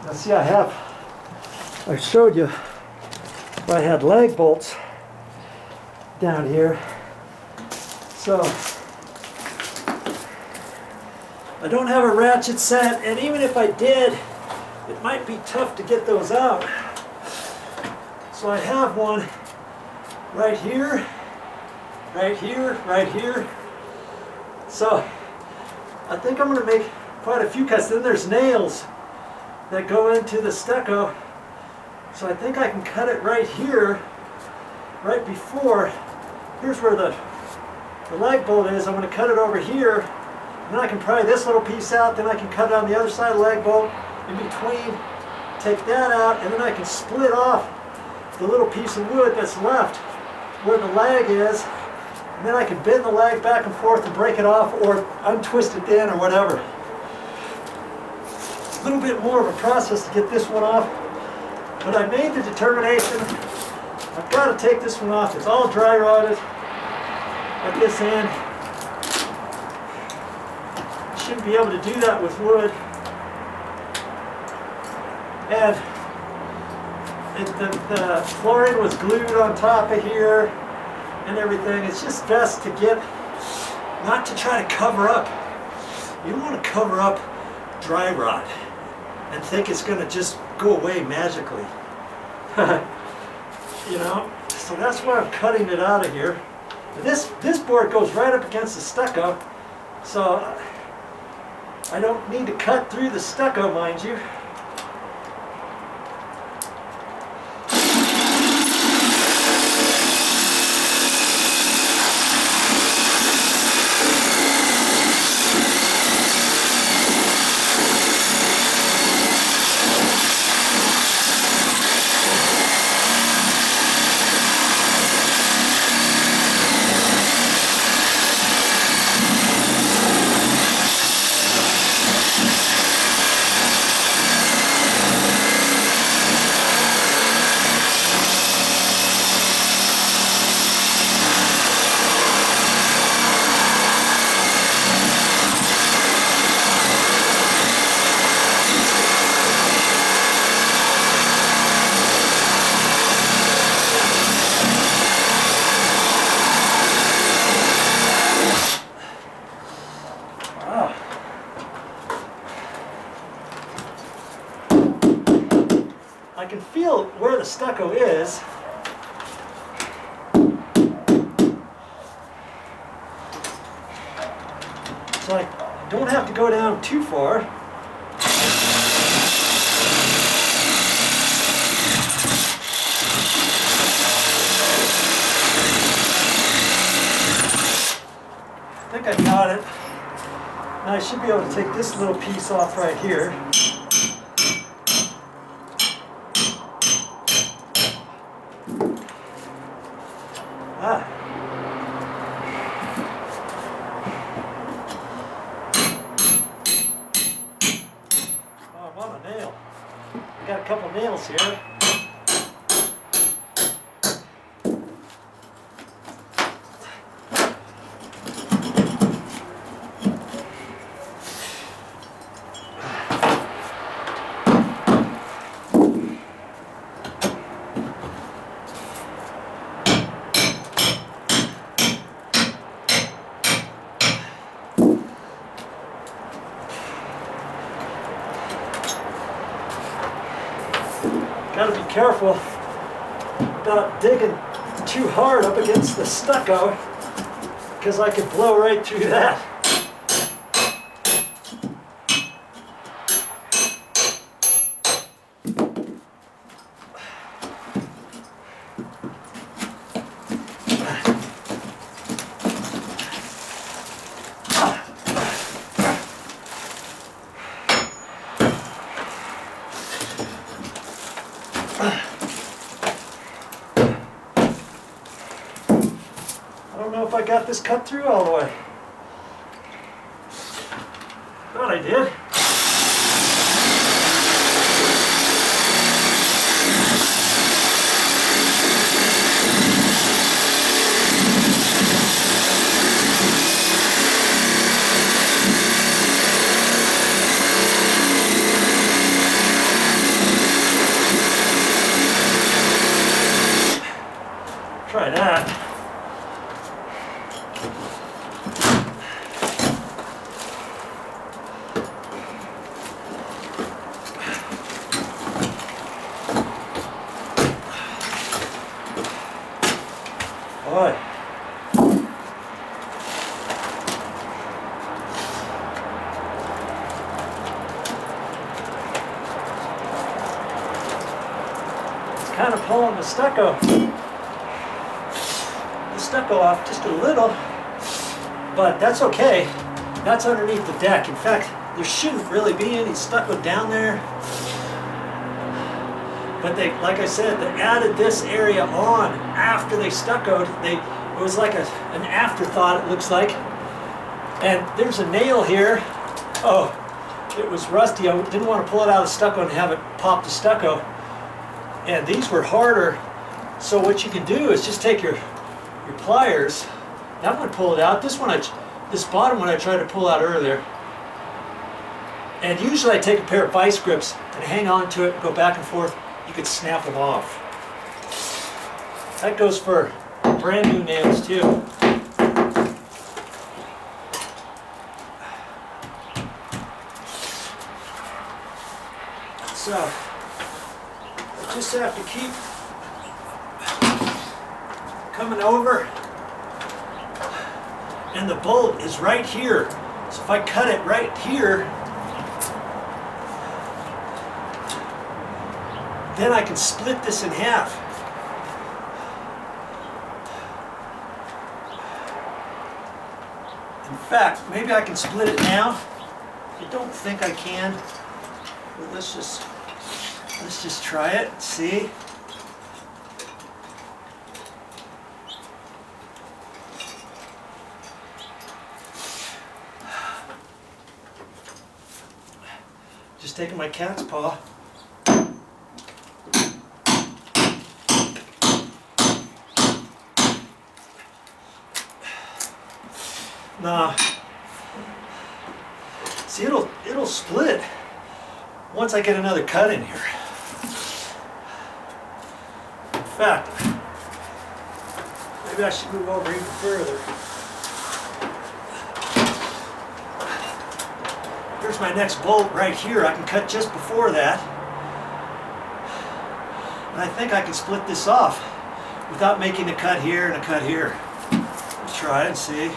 Now see, I showed you I had lag bolts down here. So I don't have a ratchet set, and even if I did, it might be tough to get those out. So I have one right here, right here, right here. So I think I'm going to make quite a few cuts. Then there's nails that go into the stucco. So I think I can cut it right here, right before. Here's where the lag bolt is. I'm going to cut it over here. And then I can pry this little piece out. Then I can cut it on the other side of the lag bolt in between. Take that out, and then I can split off the little piece of wood that's left where the lag is. And then I can bend the lag back and forth and break it off or untwist it in or whatever. A little bit more of a process to get this one off. But I made the determination, I've got to take this one off. It's all dry rotted at this end. Shouldn't be able to do that with wood. And the flooring was glued on top of here and everything. It's just best to get, not to try to cover up. You don't want to cover up dry rot and think it's going to just go away magically. You know, so that's why I'm cutting it out of here. This board goes right up against the stucco, so I don't need to cut through the stucco, mind you. I can feel where the stucco is. So I don't have to go down too far. I think I got it. Now I should be able to take this little piece off right here. Got a couple nails here. Got to be careful about digging too hard up against the stucco, because I could blow right through that. I don't know if I got this cut through all the way. Thought I did. kind of pulling the stucco off just a little, but that's okay. That's underneath the deck. In fact, there shouldn't really be any stucco down there. But they, like I said, they added this area on after they stuccoed. It was like an afterthought, it looks like. And there's a nail here. Oh, it was rusty. I didn't want to pull it out of the stucco and have it pop the stucco. And these were harder. So what you can do is just take your pliers. That one, pull it out. This bottom one I tried to pull out earlier. And usually I take a pair of vice grips and hang on to it, go back and forth. You could snap them off. That goes for brand new nails too. So, I just have to keep coming over, and the bolt is right here. So if I cut it right here, then I can split this in half. In fact, maybe I can split it now. I don't think I can, but let's just try it and see. Just taking my cat's paw. Nah. See, it'll split once I get another cut in here. In fact, maybe I should move over even further. Here's my next bolt right here. I can cut just before that. And I think I can split this off without making a cut here and a cut here. Let's try it and see.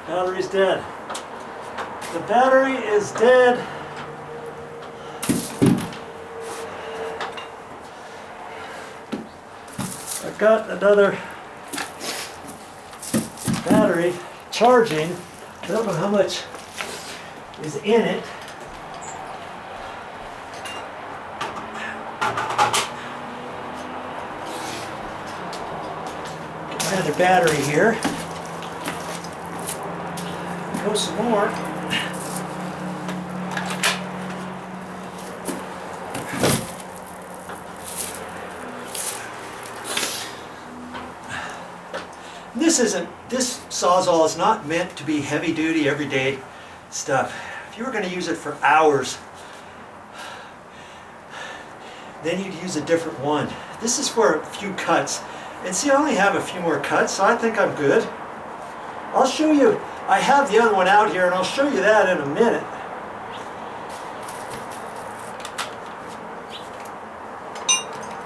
Battery's dead. The battery is dead. I've got another battery charging. I don't know how much is in it. Get another battery here. Go some more. This Sawzall is not meant to be heavy duty everyday stuff. If you were going to use it for hours, then you'd use a different one. This is for a few cuts. And see, I only have a few more cuts, so I think I'm good. I'll show you. I have the other one out here, and I'll show you that in a minute.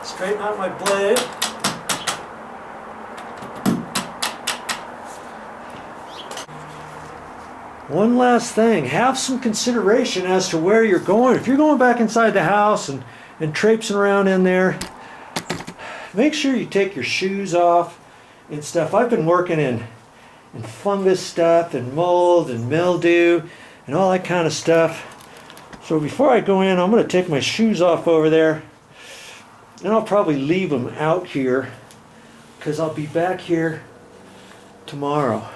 Straighten out my blade. One last thing, have some consideration as to where you're going. If you're going back inside the house and traipsing around in there, make sure you take your shoes off and stuff. I've been working in fungus stuff and mold and mildew and all that kind of stuff. So before I go in, I'm going to take my shoes off over there, and I'll probably leave them out here because I'll be back here tomorrow.